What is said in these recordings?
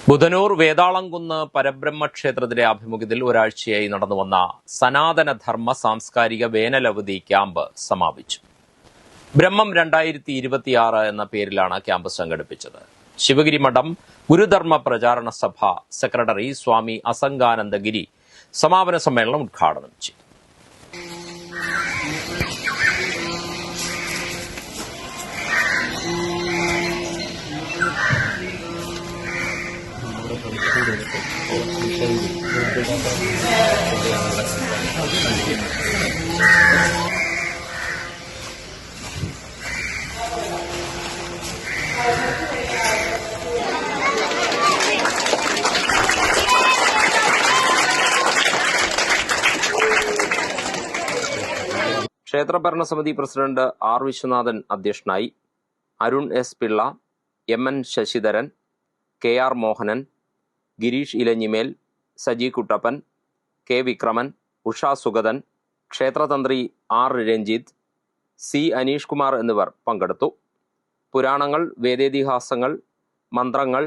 ബുധനൂർ വേതാളംകുന്ന് പരബ്രഹ്മ ക്ഷേത്രത്തിലെ ആഭിമുഖ്യത്തിൽ ഒരാഴ്ചയായി നടന്നുവന്ന സനാതനധർമ്മ സാംസ്കാരിക വേനലവധി ക്യാമ്പ് സമാപിച്ചു. ബ്രഹ്മം 2026 എന്ന പേരിലാണ് ക്യാമ്പ് സംഘടിപ്പിച്ചത്. ശിവഗിരി മഠം ഗുരുധർമ്മ പ്രചാരണ സഭ സെക്രട്ടറി സ്വാമി അസംഗാനന്ദഗിരി സമാപന സമ്മേളനം ഉദ്ഘാടനം ചെയ്തു. ക്ഷേത്ര ഭരണസമിതി പ്രസിഡന്റ് ആർ വിശ്വനാഥൻ അധ്യക്ഷനായി. Arun S Pillai, M N. Sasidharan, K R. Mohanan, Girish Elanjimel, Saji Kuttappan, K. Vikraman, Usha Sugathan, ക്ഷേത്രതന്ത്രി ആർ. രഞ്ജിത്ത്, സി. അനീഷ് കുമാർ എന്നിവർ പങ്കെടുത്തു. പുരാണങ്ങൾ, വേദേതിഹാസങ്ങൾ, മന്ത്രങ്ങൾ,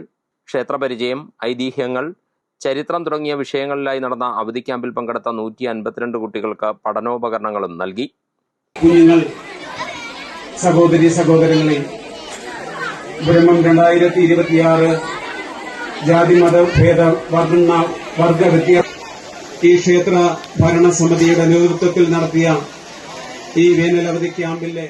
ക്ഷേത്രപരിചയം, ഐതിഹ്യങ്ങൾ, ചരിത്രം തുടങ്ങിയ വിഷയങ്ങളിലായി നടന്ന അവധി ക്യാമ്പിൽ പങ്കെടുത്ത 152 കുട്ടികൾക്ക് പഠനോപകരണങ്ങളും നൽകി. കുഞ്ഞുങ്ങൾ, സഹോദരി സഹോദരങ്ങളെ, ബ്രഹ്മം 2026 ജാതിമത ഭേദ വർഗ ഈ ക്ഷേത്ര ഭരണസമിതിയുടെ നേതൃത്വത്തിൽ നടത്തിയ ഈ വേനലവധി ക്യാമ്പിലെ